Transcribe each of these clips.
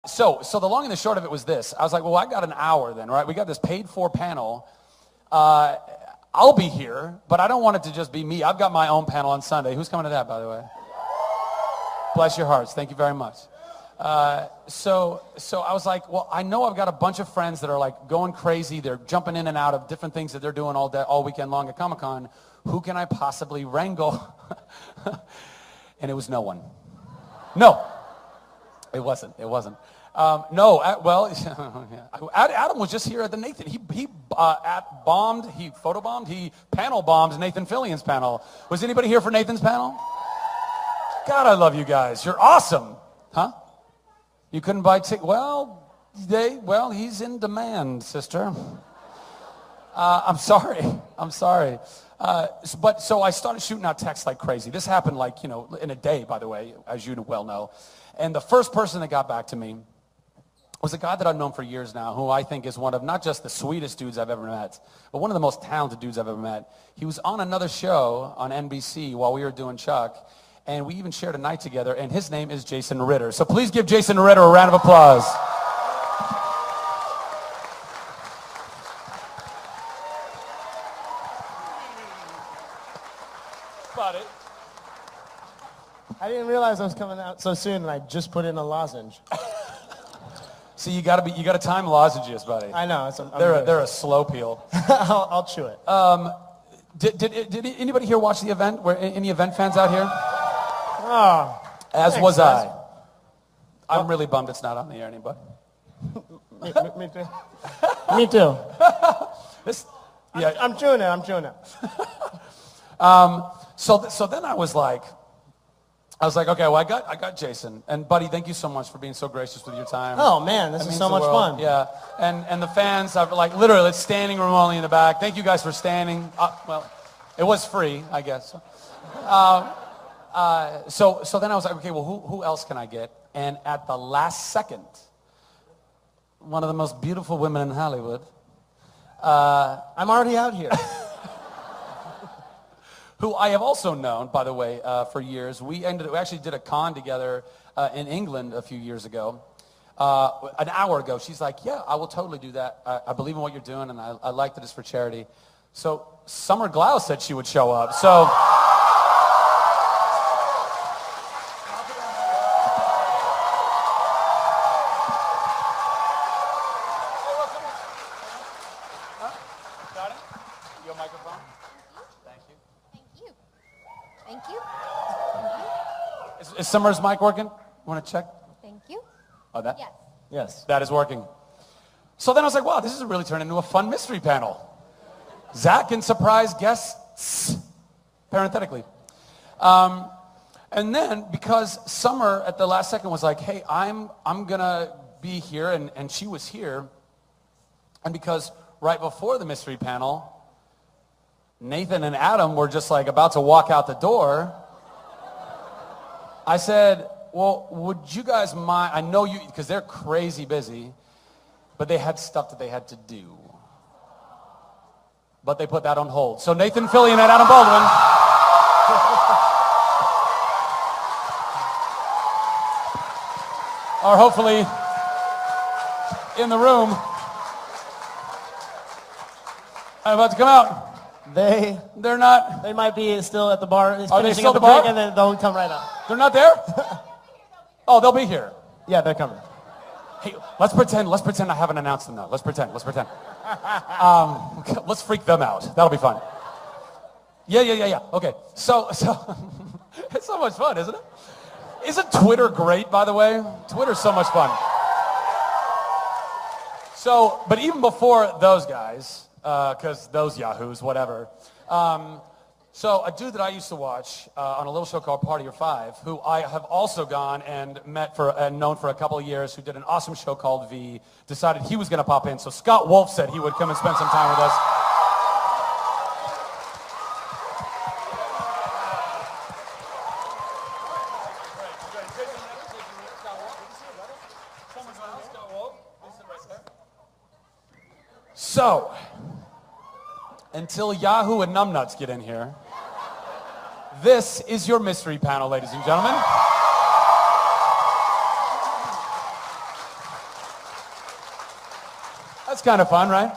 So the long and the short of it was this. I was like, well, I got an hour then, right? We got this paid-for panel. I'll be here, but I don't want it to just be me. I've got my own panel on Sunday. Who's coming to that, by the way? Bless your hearts. Thank you very much. So I was like, well, I know I've got a bunch of friends that are like going crazy. They're jumping in and out of different things that they're doing all weekend long at Comic-Con. Who can I possibly wrangle? And it was no one. No, it wasn't. Well, Adam was just here at the Nathan. He photobombed, he panel bombed Nathan Fillion's panel. Was anybody here for Nathan's panel? God, I love you guys. You're awesome. Huh? You couldn't buy tickets? Well, he's in demand, sister. I'm sorry. So I started shooting out texts like crazy. This happened like, in a day, by the way, as you well know. And the first person that got back to me was a guy that I've known for years now, who I think is one of not just the sweetest dudes I've ever met, but one of the most talented dudes I've ever met. He was on another show on NBC while we were doing Chuck, and we even shared a night together, and his name is Jason Ritter. So please give Jason Ritter a round of applause. Buddy. I didn't realize I was coming out so soon, and I just put in a lozenge. See, you got to time lozenges, buddy. I know. They're a slow peel. I'll chew it. Did anybody here watch the event? Any event fans out here? Oh, As thanks, was guys. I'm really bummed it's not on the air, anybody. Me too. Me too. Yeah. I'm chewing it. So then I was like, okay, well, I got Jason. And buddy, thank you so much for being so gracious with your time. Oh man, this is so much fun. Yeah, and the fans are like, literally, it's standing room only in the back. Thank you guys for standing. Well, it was free, I guess. So then I was like, okay, well, who else can I get? And at the last second, one of the most beautiful women in Hollywood. I'm already out here. Who I have also known, by the way, for years. We actually did a con together in England a few years ago. An hour ago, she's like, yeah, I will totally do that. I believe in what you're doing, and I like that it's for charity. So Summer Glau said she would show up. So Is Summer's mic working? You want to check? Thank you. Oh, that? Yes. Yes. That is working. So then I was like, wow, this has really turned into a fun mystery panel. Zach and surprise guests, parenthetically. And then, because Summer at the last second was like, hey, I'm going to be here, and she was here. And because right before the mystery panel, Nathan and Adam were just like about to walk out the door, I said, well, would you guys mind, I know you, because they're crazy busy, but they had stuff that they had to do. But they put that on hold. So Nathan Fillion and Adam Baldwin. Are hopefully in the room. I'm about to come out. They're not. They might be still at the bar. Are they still at the drink, bar? and then they'll come right up. They're not there? Oh, they'll be here. Yeah, they're coming. Hey, let's pretend I haven't announced them though. Let's pretend. Let's freak them out. That'll be fun. Yeah. Okay. So it's so much fun, isn't it? Isn't Twitter great, by the way? Twitter's so much fun. So, but even before those guys, because those yahoos, whatever. So a dude that I used to watch on a little show called Party of Five, who I have also gone and met and known for a couple of years, who did an awesome show called V, decided he was going to pop in. So Scott Wolf said he would come and spend some time with us. So, until Yahoo and Numbnuts get in here, this is your mystery panel, ladies and gentlemen. That's kind of fun, right?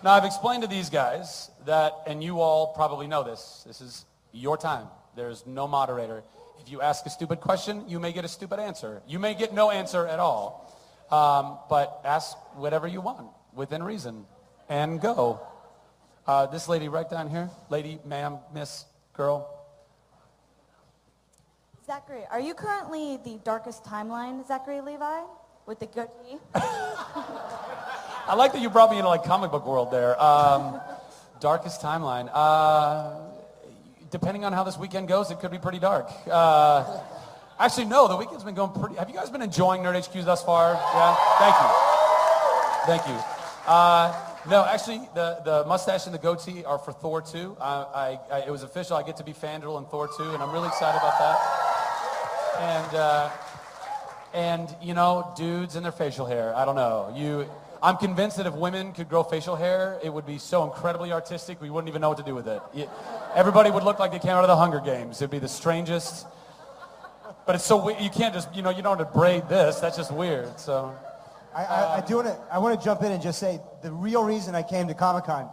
Now, I've explained to these guys that, and you all probably know this is your time. There's no moderator. If you ask a stupid question, you may get a stupid answer. You may get no answer at all. But ask whatever you want, within reason, and go. This lady right down here. Lady, ma'am, miss, girl. Zachary, are you currently the darkest timeline, Zachary Levi, with the goatee? I like that you brought me into like comic book world there. Darkest timeline. Depending on how this weekend goes, it could be pretty dark. Actually, no, the weekend's been going pretty... Have you guys been enjoying Nerd HQ thus far? Yeah? Thank you. No, actually, the mustache and the goatee are for Thor 2. It was official. I get to be Fandral in Thor 2, and I'm really excited about that. And you know, dudes and their facial hair. I don't know. I'm convinced that if women could grow facial hair, it would be so incredibly artistic, we wouldn't even know what to do with it. Everybody would look like they came out of the Hunger Games. It'd be the strangest... But it's so weird. You can't just, you don't want to braid this. That's just weird. So, I want to jump in and just say the real reason I came to Comic-Con,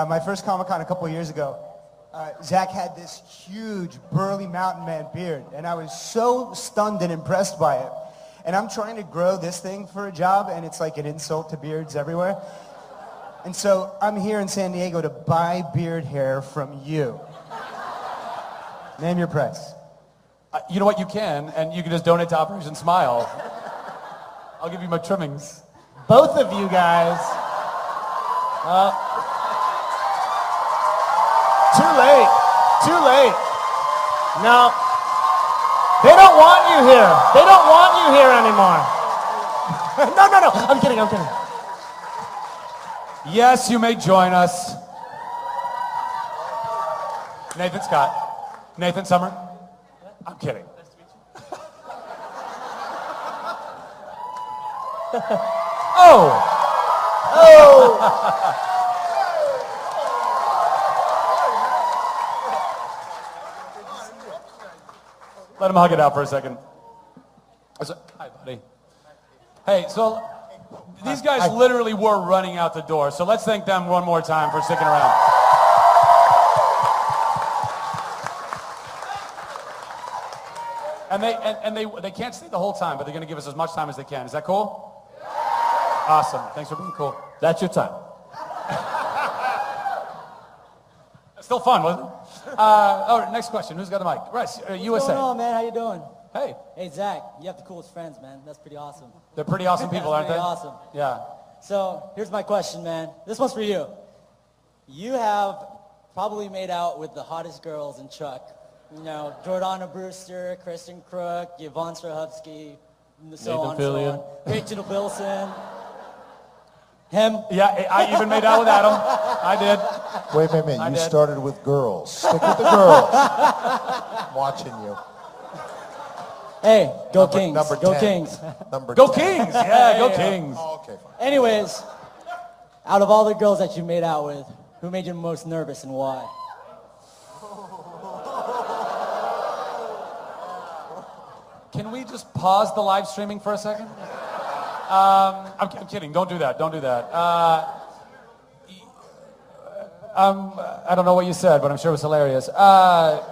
my first Comic-Con a couple of years ago, Zach had this huge burly mountain man beard, and I was so stunned and impressed by it. And I'm trying to grow this thing for a job, and it's like an insult to beards everywhere. And so I'm here in San Diego to buy beard hair from you. Name your price. You know what, you can, and you can just donate to Operation Smile. I'll give you my trimmings. Both of you guys. Too late. No. They don't want you here. They don't want you here anymore. No. I'm kidding. Yes, you may join us. Nathan Scott. Nathan Summer. I'm kidding. Oh! Let him hug it out for a second. Hi, buddy. Hey, so these guys literally were running out the door, so let's thank them one more time for sticking around. And they can't stay the whole time, but they're going to give us as much time as they can. Is that cool? Awesome. Thanks for being cool. That's your time. Still fun, wasn't it? Next question. Who's got the mic? Russ, USA. What's going on, man? How you doing? Hey. Hey, Zach. You have the coolest friends, man. That's pretty awesome. They're pretty awesome people, aren't they? Pretty awesome. Yeah. So here's my question, man. This one's for you. You have probably made out with the hottest girls in Chuck. You know, Jordana Brewster, Kristen Crook, Yvonne Strahovski, so on and so on. Rachel Bilson. Him? Yeah, I even made out with Adam. I did. Wait a minute. You started with girls. Stick with the girls. I'm watching you. Hey, go Number- Kings. number Go 10. Kings. Number Go 10. Kings. Yeah, go Kings. Oh, okay, fine. Anyways, out of all the girls that you made out with, who made you most nervous and why? Can we just pause the live streaming for a second? I'm kidding. Don't do that. Don't do that. I don't know what you said, but I'm sure it was hilarious. That's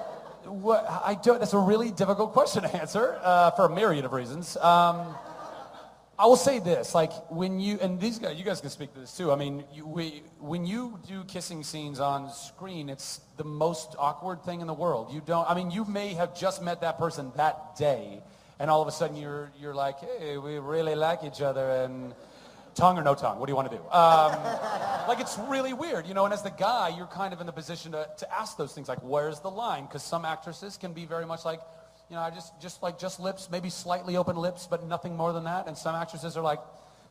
a really difficult question to answer for a myriad of reasons. I will say this, like when you, and these guys, you guys can speak to this too. I mean, when you do kissing scenes on screen, it's the most awkward thing in the world. You may have just met that person that day, and all of a sudden you're like, hey, we really like each other, and tongue or no tongue, what do you want to do? Like it's really weird, and as the guy, you're kind of in the position to ask those things, like where's the line? Because some actresses can be very much like, I just lips, maybe slightly open lips, but nothing more than that. And some actresses are like,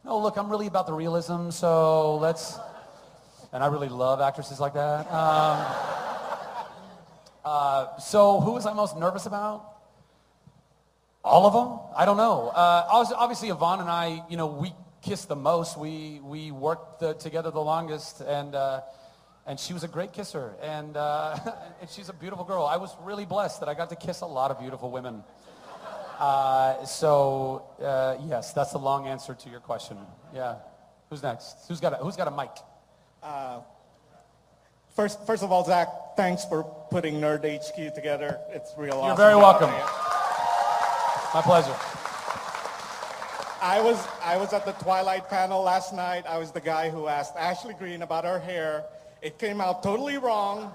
no, look, I'm really about the realism, so let's... And I really love actresses like that. So who was I most nervous about? All of them? I don't know. Obviously, Yvonne and I, we kissed the most. We worked together the longest, and she was a great kisser, and she's a beautiful girl. I was really blessed that I got to kiss a lot of beautiful women. Yes, that's the long answer to your question. Yeah. Who's next? Who's got a mic? First of all, Zach, thanks for putting Nerd HQ together. It's real awesome. You're very job, welcome. man. My pleasure. I was at the Twilight panel last night. I was the guy who asked Ashley Greene about her hair. It came out totally wrong,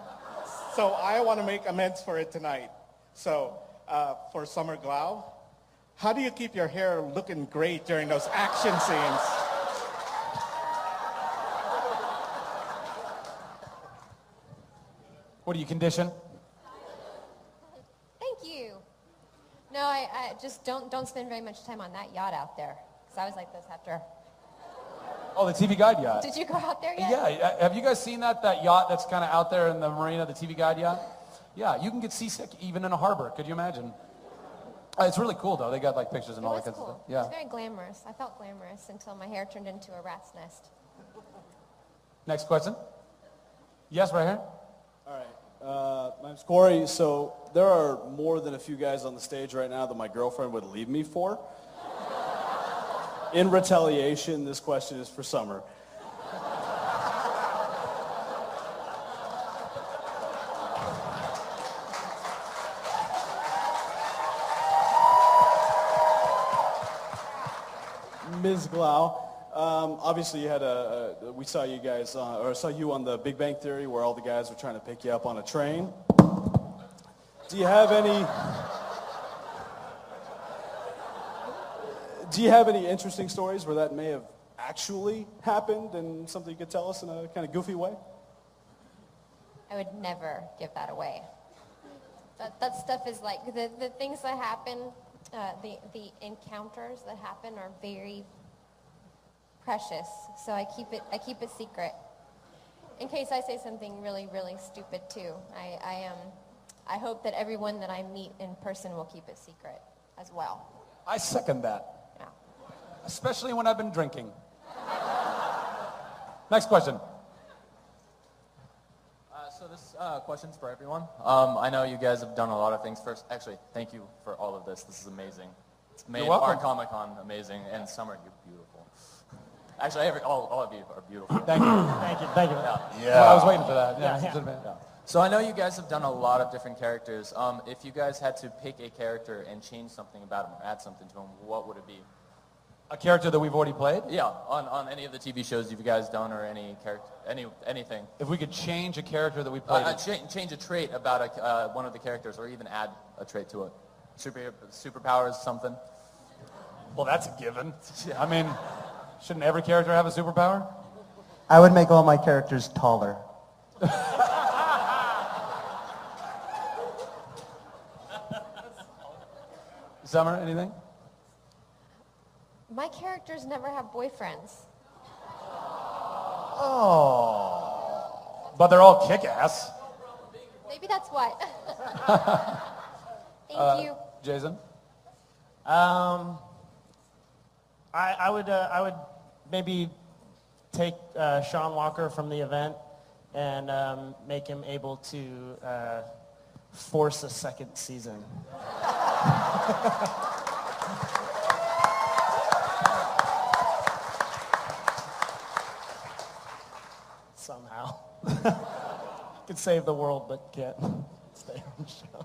so I want to make amends for it tonight. So, for Summer Glau, how do you keep your hair looking great during those action scenes? What do you condition? Thank you. No, I just don't spend very much time on that yacht out there. Because I was like this after. Oh, the TV Guide yacht. Did you go out there yet? Yeah, have you guys seen that yacht that's kind of out there in the marina, the TV Guide yacht? Yeah, you can get seasick even in a harbor. Could you imagine? It's really cool, though. They got like pictures and all that kind of stuff. It was very glamorous. I felt glamorous until my hair turned into a rat's nest. Next question. Yes, right here. All right. My name's Corey. So there are more than a few guys on the stage right now that my girlfriend would leave me for. In retaliation, this question is for Summer. Ms. Glau, obviously you had we saw you guys, or saw you on the Big Bang Theory where all the guys were trying to pick you up on a train. Do you have any interesting stories where that may have actually happened and something you could tell us in a kind of goofy way? I would never give that away. That stuff is like, the things that happen, the encounters that happen are very precious. So I keep it secret. In case I say something really, really stupid too. I hope that everyone that I meet in person will keep it secret as well. I second that. Yeah. Especially when I've been drinking. Next question. So this question's for everyone. I know you guys have done a lot of things. First, actually, thank you for all of this. This is amazing. It's made our Comic-Con amazing, and Summer, you're beautiful. Actually, all of you are beautiful. Thank you. Thank you. Yeah. Well, I was waiting for that. Yeah. So I know you guys have done a lot of different characters. If you guys had to pick a character and change something about him or add something to him, what would it be? A character that we've already played? Yeah, on any of the TV shows you guys done or any character, anything. If we could change a character that we played. Change a trait about one of the characters or even add a trait to it. Superpowers, something. Well, that's a given. I mean, shouldn't every character have a superpower? I would make all my characters taller. Summer, anything? My characters never have boyfriends. Oh. But they're all kick-ass. Maybe that's why. Thank you. Jason? I would maybe take Sean Walker from the event and make him able to force a second season. Somehow. Could save the world, but can't stay on the show.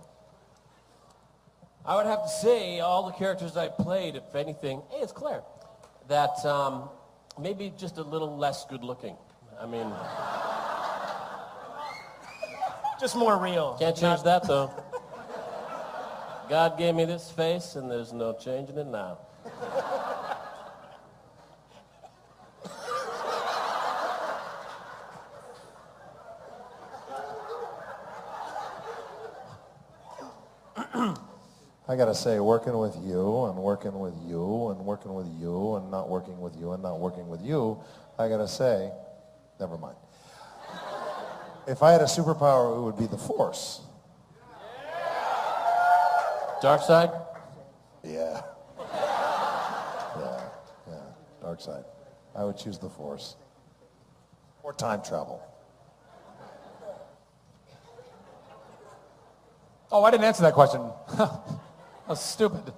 I would have to say all the characters I played, if anything, hey, it's Claire, that maybe just a little less good looking. I mean, Just more real. can't change that though. God gave me this face and there's no changing it now. I gotta say, working with you and working with you and working with you and not working with you and not working with you, I gotta say, never mind. If I had a superpower, it would be the Force. Dark side? Yeah. Dark side. I would choose the Force. Or time travel. Oh, I didn't answer that question. That's stupid.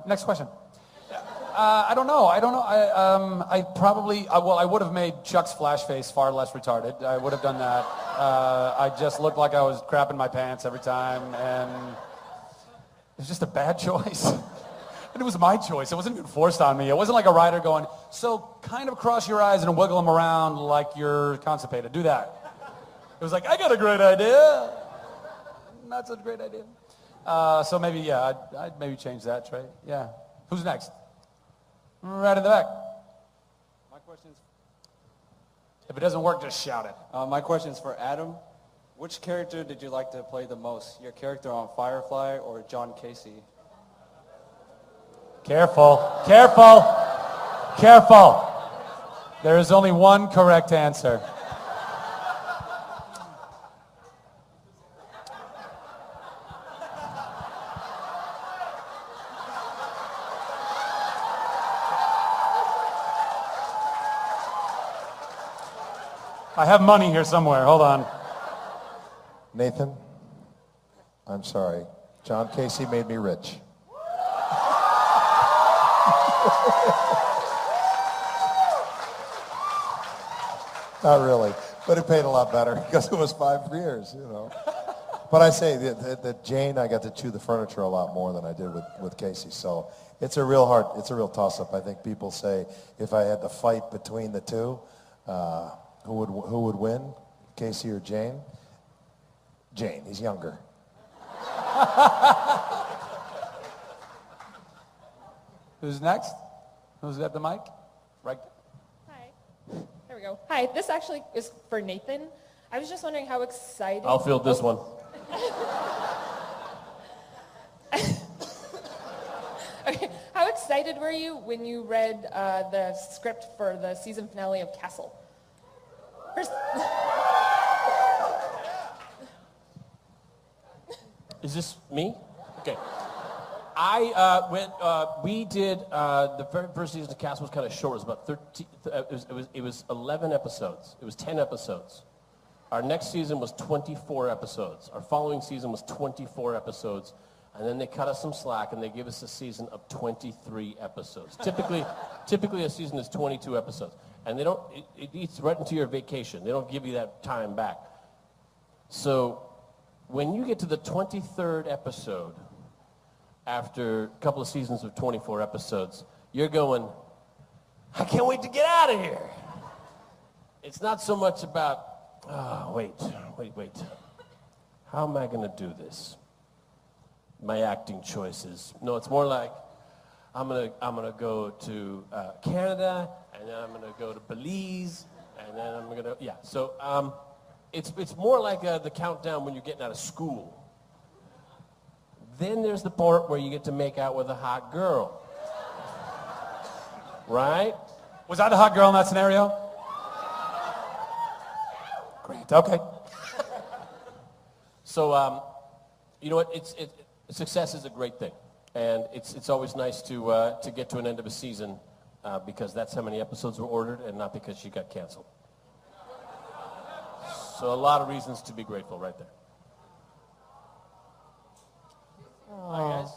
Next question. I don't know. I probably, well, I would have made Chuck's flash face far less retarded. I would have done that. I just looked like I was crapping my pants every time, and it was just a bad choice. And it was my choice. It wasn't even forced on me. It wasn't like a writer going, so kind of cross your eyes and wiggle them around like you're constipated. Do that. It was like, I got a great idea. Not such a great idea. So maybe, yeah, I'd maybe change that, Trey. Yeah. Who's next? Right in the back. My question's... If it doesn't work, just shout it. My question is for Adam. Which character did you like to play the most? Your character on Firefly or John Casey? Careful, careful, careful. There is only one correct answer. I have money here somewhere. Hold on. Nathan, I'm sorry. John Casey made me rich. Not really, but it paid a lot better because it was 5 years, you know. But I say that Jane, I got to chew the furniture a lot more than I did with Casey. So it's a real toss-up. I think people say if I had to fight between the two, who would win, Casey or Jane? Jane, he's younger. Who's next? Who's got the mic? Right. Hi. There we go. Hi, this actually is for Nathan. I was just wondering how excited... I'll field this one. Okay. How excited were you when you read the script for the season finale of Castle? First... Is this me? Okay. We did, the very first season of Castle was kind of short. It was about 13, it was 11 episodes. It was 10 episodes. Our next season was 24 episodes. Our following season was 24 episodes. And then they cut us some slack and they give us a season of 23 episodes. Typically a season is 22 episodes. And it eats right into your vacation. They don't give you that time back. So when you get to the 23rd episode, after a couple of seasons of 24 episodes, you're going, I can't wait to get out of here. It's not so much about, wait. How am I going to do this? My acting choices. No, it's more like, I'm gonna go to Canada, and then I'm gonna go to Belize, and then I'm gonna, yeah. So it's more like the countdown when you're getting out of school. Then there's the part where you get to make out with a hot girl. Right? Was I the hot girl in that scenario? Great, okay. So, you know what, success is a great thing. And it's always nice to get to an end of a season because that's how many episodes were ordered and not because she got canceled. So a lot of reasons to be grateful right there. Hi, guys.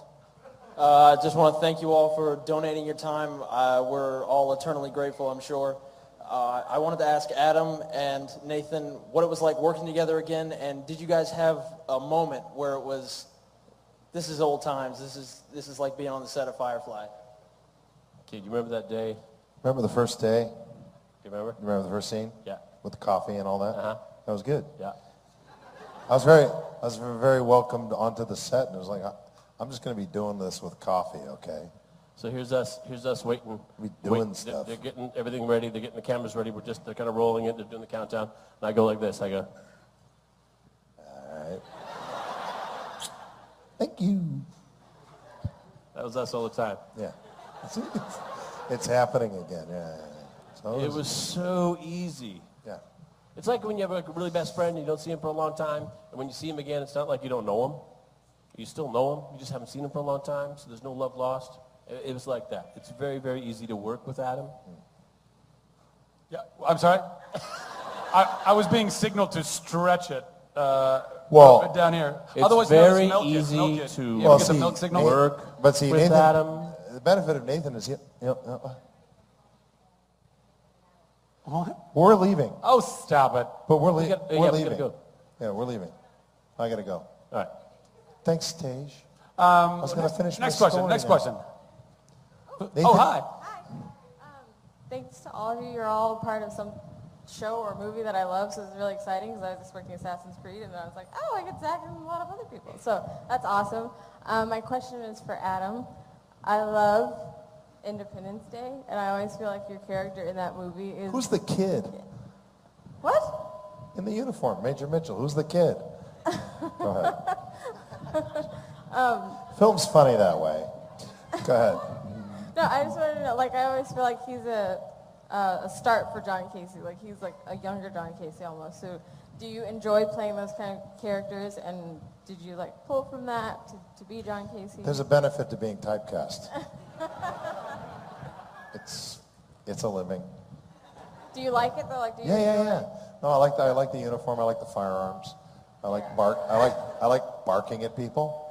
I just want to thank you all for donating your time. We're all eternally grateful, I'm sure. I wanted to ask Adam and Nathan what it was like working together again, and did you guys have a moment where it was, this is old times, this is like being on the set of Firefly? Okay, do you remember that day? Remember the first day? Do you remember? You remember the first scene? Yeah. With the coffee and all that? Uh-huh. That was good. Yeah. I was very welcomed onto the set, and it was like, I'm just going to be doing this with coffee, okay? So here's us waiting. We doing stuff. They're getting everything ready. They're getting the cameras ready. They're kind of rolling it. They're doing the countdown. And I go like this. I go. All right. Thank you. That was us all the time. Yeah. It's happening again. Yeah. So it was so easy. Yeah. It's like when you have a really best friend and you don't see him for a long time, and when you see him again, it's not like you don't know him. You still know him. You just haven't seen him for a long time, so there's no love lost. It was like that. It's very, very easy to work with Adam. Yeah, I'm sorry. I was being signaled to stretch it. Well, down here. It's Otherwise, very milk easy milk to get the milk signal? work but see, with Nathan, Adam. the benefit of Nathan is, What? we're leaving. Oh, stop it. But we're We leaving. gotta go. Yeah, we're leaving. I gotta go. All right. Thanks, Tej. I was gonna finish Next my question. story Next now. question. Nathan? Oh, hi. Thanks to all of you. You're all part of some show or movie that I love, so it's really exciting because I was just working Assassin's Creed, and then I was like, oh, I get Zach and a lot of other people. So that's awesome. My question is for Adam. I love Independence Day, and I always feel like your character in that movie is... Who's the kid? What? In the uniform, Major Mitchell. Who's the kid? Go ahead. Film's funny that way. Go ahead. No, I just wanted to know, like, I always feel like he's a start for John Casey. Like, he's like a younger John Casey almost. So do you enjoy playing those kind of characters, and did you, like, pull from that to be John Casey? There's a benefit to being typecast. It's a living. Do you like it, though? Like, do you Yeah. No, I like the uniform. I like the firearms. I like I like barking at people.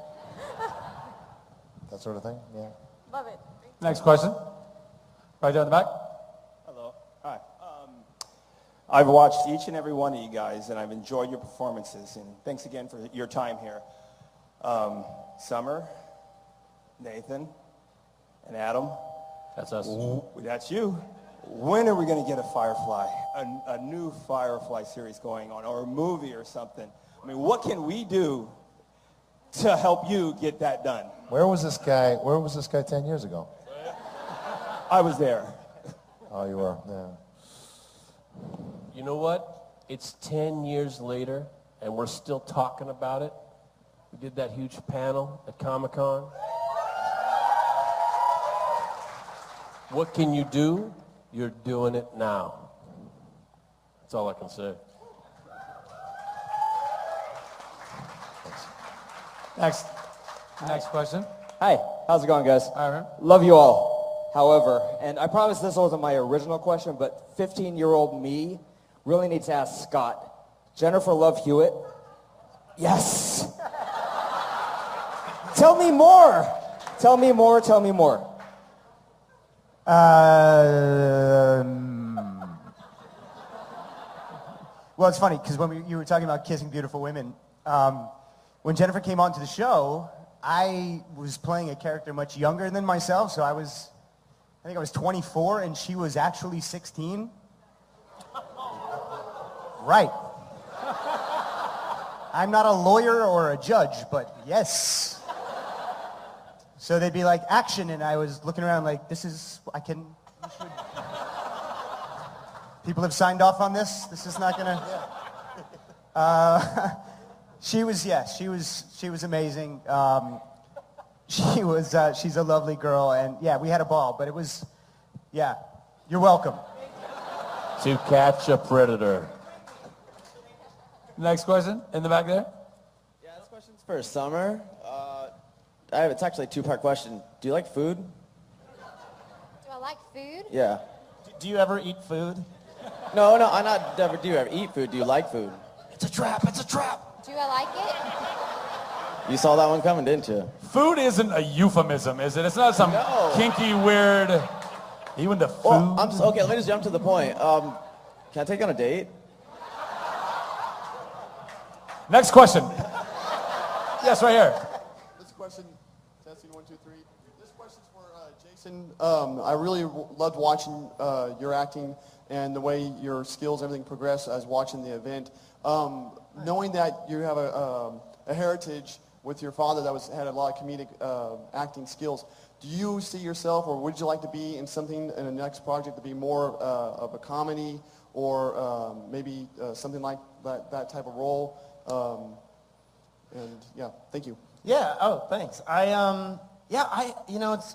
That sort of thing. Yeah. Love it. Next question. Right there in the back. Hello. Hi. I've watched each and every one of you guys, and I've enjoyed your performances. And thanks again for your time here. Summer, Nathan, and Adam. That's us. That's you. When are we going to get a Firefly, a new Firefly series going on, or a movie or something? I mean, what can we do to help you get that done? Where was this guy 10 years ago? I was there. Oh, you were? Yeah. You know what? It's 10 years later, and we're still talking about it. We did that huge panel at Comic-Con. What can you do? You're doing it now. That's all I can say. Next question. Hi, how's it going, guys? All right. Love you all. However, and I promise this wasn't my original question, but 15-year-old me really needs to ask Scott. Jennifer Love Hewitt? Yes. Tell me more. Tell me more. Tell me more. Well, it's funny because when you were talking about kissing beautiful women, when Jennifer came onto the show, I was playing a character much younger than myself, so I think I was 24 and she was actually 16. Right. I'm not a lawyer or a judge, but yes. So they'd be like, action, and I was looking around like, people have signed off on this? This is not gonna... She was amazing. She's a lovely girl, and yeah, we had a ball, but it was, yeah, you're welcome. To catch a predator. Next question, in the back there. Yeah, this question's for Summer. It's actually a two-part question. Do you like food? Do I like food? Yeah. Do you ever eat food? No, I not ever do. You ever eat food? Do you like food? It's a trap. It's a trap. Do I like it? You saw that one coming, didn't you? Food isn't a euphemism, is it? It's not some kinky, weird... You into food? Well, okay, let me just jump to the point. Can I take you on a date? Next question. Yes, right here. This question, testing 1, 2, 3. This question's for Jason. I really loved watching your acting and the way your skills, everything progressed as watching the event. Knowing that you have a heritage with your father that had a lot of comedic acting skills, do you see yourself, or would you like to be in something in the next project to be more of a comedy, or maybe something like that type of role? And yeah, thank you. Yeah. Oh, thanks.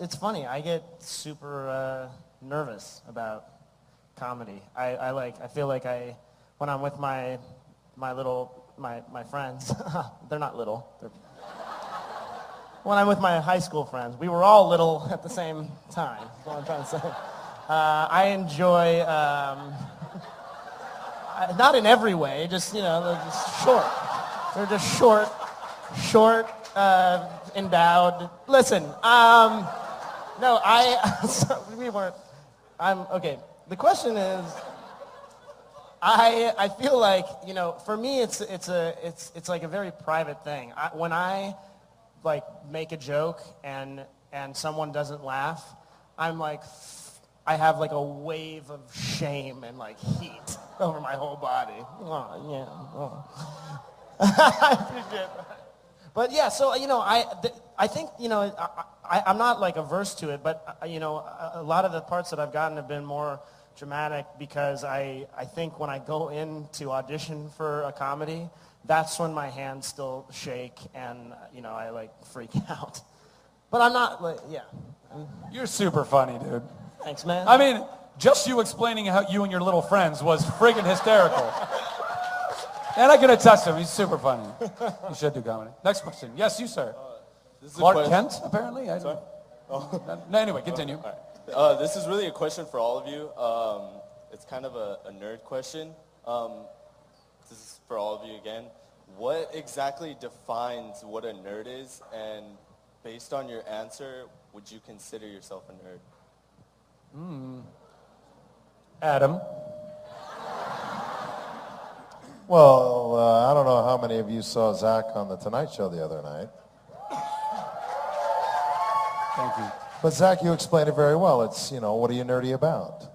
It's funny. I get super nervous about comedy. I feel like when I'm with my friends, they're not little. When I'm with my high school friends, we were all little at the same time. That's what I'm trying to say. I enjoy, not in every way, they're just short. They're just short, endowed. Listen, No, we weren't. Okay. The question is, I feel like, for me, it's like a very private thing. When I like make a joke and someone doesn't laugh, I'm like, I have like a wave of shame and like heat over my whole body. Oh, yeah. Oh. I appreciate that. But yeah, so, I think, I'm not like averse to it, but, a lot of the parts that I've gotten have been more dramatic because I think when I go in to audition for a comedy, that's when my hands still shake and, I like freak out. But I'm not like, yeah. You're super funny, dude. Thanks, man. I mean, just you explaining how you and your little friends was friggin' hysterical. And I can attest to him. He's super funny. You should do comedy. Next question. Yes, you, sir. Clark Kent, apparently? Sorry? No, anyway, continue. This is really a question for all of you. It's kind of a nerd question. This is for all of you again. What exactly defines what a nerd is? And based on your answer, would you consider yourself a nerd? Adam. Well, I don't know how many of you saw Zach on The Tonight Show the other night. Thank you. But Zach, you explained it very well. It's, what are you nerdy about?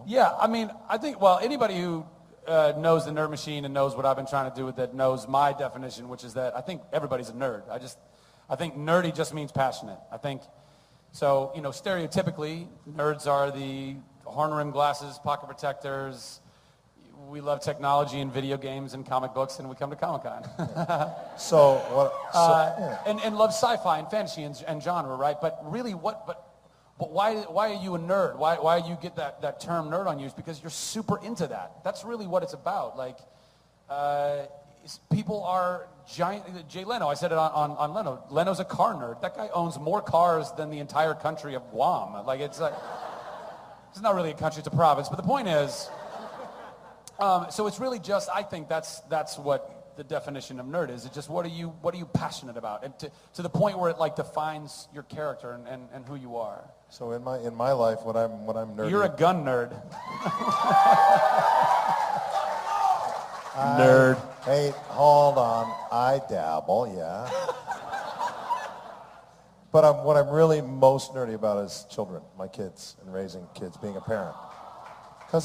Yeah, I mean, I think, well, anybody who knows the Nerd Machine and knows what I've been trying to do with it knows my definition, which is that I think everybody's a nerd. I think nerdy just means passionate. I think, so, stereotypically, nerds are the horn-rimmed glasses, pocket protectors. We love technology and video games and comic books, and we come to Comic-Con. And love sci-fi and fantasy and genre, right? But really, but why are you a nerd? Why you get that term nerd on you? Is because you're super into that. That's really what it's about. Like, people are giant. Jay Leno, I said it on Leno. Leno's a car nerd. That guy owns more cars than the entire country of Guam. Like, it's not really a country, it's a province. But the point is, so it's really just, I think that's what the definition of nerd is. It's just what are you passionate about, and to the point where it like defines your character and who you are. So in my life, what I'm nerdy. You're a gun nerd. Nerd. Hey, hold on. I dabble, yeah. But what I'm really most nerdy about is children, my kids, and raising kids, being a parent. Because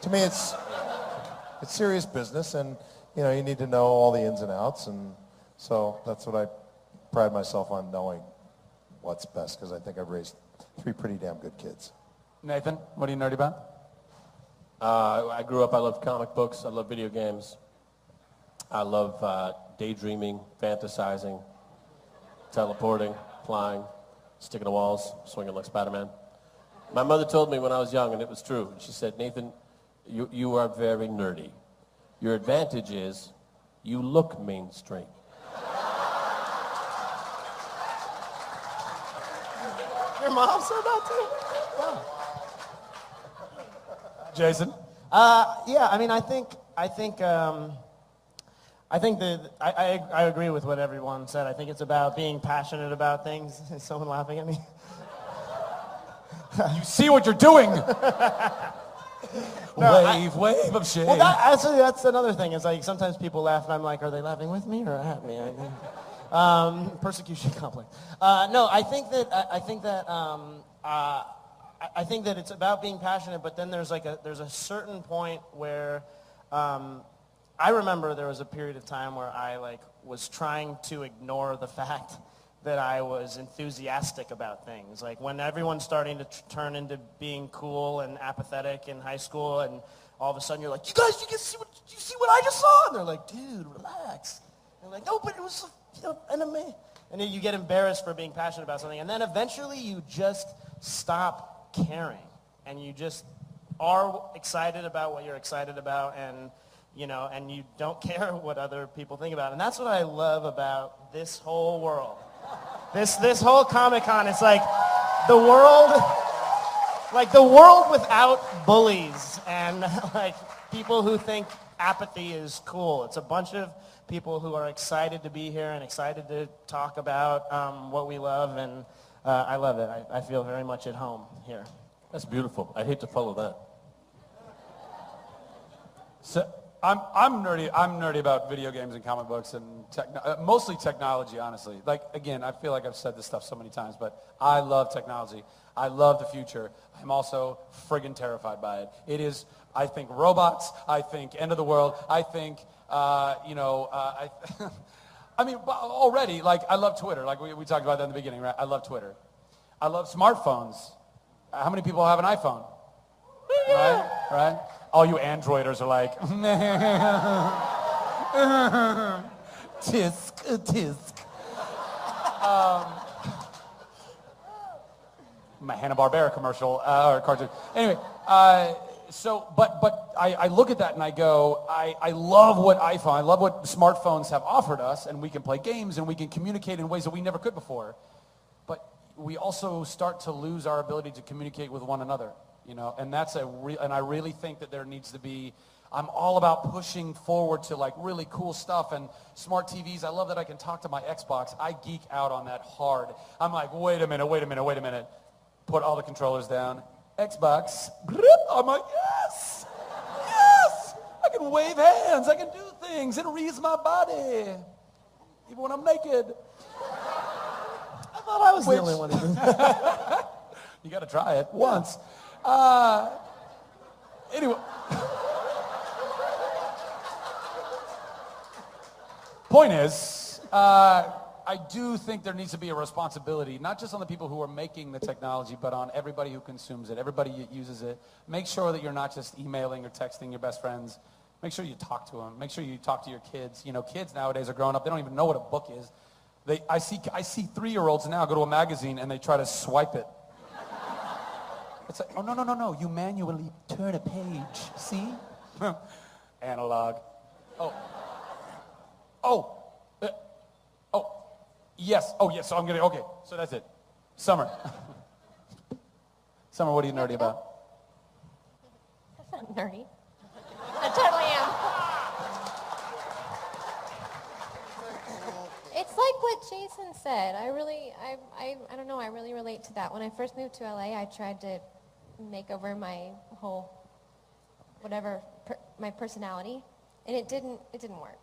to me it's serious business, and you need to know all the ins and outs, and so that's what I pride myself on, knowing what's best, because I think I've raised 3 pretty damn good kids. Nathan, what are you nerdy about? I grew up, I love comic books, I love video games, I love daydreaming, fantasizing, teleporting, flying, sticking to walls, swinging like Spider-Man. My mother told me when I was young, and it was true. She said, Nathan, you are very nerdy. Your advantage is you look mainstream. Your mom said that too? Wow. Jason? Yeah, I mean, I agree with what everyone said. I think it's about being passionate about things. Is someone laughing at me? You see what you're doing. Wave of shame. Well, that's another thing. Is like sometimes people laugh, and I'm like, are they laughing with me or at me? Persecution complex. No, I think that it's about being passionate, but then there's a certain point where I remember there was a period of time where I was trying to ignore the fact that I was enthusiastic about things. Like when everyone's starting to turn into being cool and apathetic in high school, and all of a sudden you're like, you guys, you see what I just saw? And they're like, dude, relax. And they're like, no, but it was anime. And then you get embarrassed for being passionate about something, and then eventually you just stop caring, and you just are excited about what you're excited about, and and you don't care what other people think about it. And that's what I love about this whole world. This whole Comic-Con, it's like the world without bullies and like people who think apathy is cool. It's a bunch of people who are excited to be here and excited to talk about what we love, and I love it. I feel very much at home here. That's beautiful. I hate to follow that. So I'm nerdy about video games and comic books and mostly technology, honestly. Like, again, I feel like I've said this stuff so many times, but I love technology. I love the future. I'm also friggin' terrified by it. It is, I think, robots. I think end of the world. I think, I mean, already, like, I love Twitter. Like, we talked about that in the beginning, right? I love Twitter. I love smartphones. How many people have an iPhone? Right? All you Androiders are like, tisk. My Hanna-Barbera commercial or cartoon. Anyway, but I look at that and I go, I love what smartphones have offered us, and we can play games and we can communicate in ways that we never could before. But we also start to lose our ability to communicate with one another. And and I really think that there needs to be, I'm all about pushing forward to like really cool stuff and smart TVs. I love that I can talk to my Xbox. I geek out on that hard. I'm like, wait a minute. Put all the controllers down. Xbox. I'm like, yes! I can wave hands. I can do things. It reads my body. Even when I'm naked. I thought I was the only one who did that. You got to try it once. Anyway. Point is, I do think there needs to be a responsibility, not just on the people who are making the technology, but on everybody who consumes it, everybody who uses it. Make sure that you're not just emailing or texting your best friends. Make sure you talk to them. Make sure you talk to your kids. Kids nowadays are growing up. They don't even know what a book is. I see 3-year-olds now go to a magazine and they try to swipe it. It's like, oh, no. You manually turn a page. See? Analog. Yes. So I'm okay. So that's it. Summer. Summer, what are you nerdy about? That's not nerdy. I totally am. It's like what Jason said. I don't know, I really relate to that. When I first moved to LA, I tried to make over my whole, my personality, and it didn't work.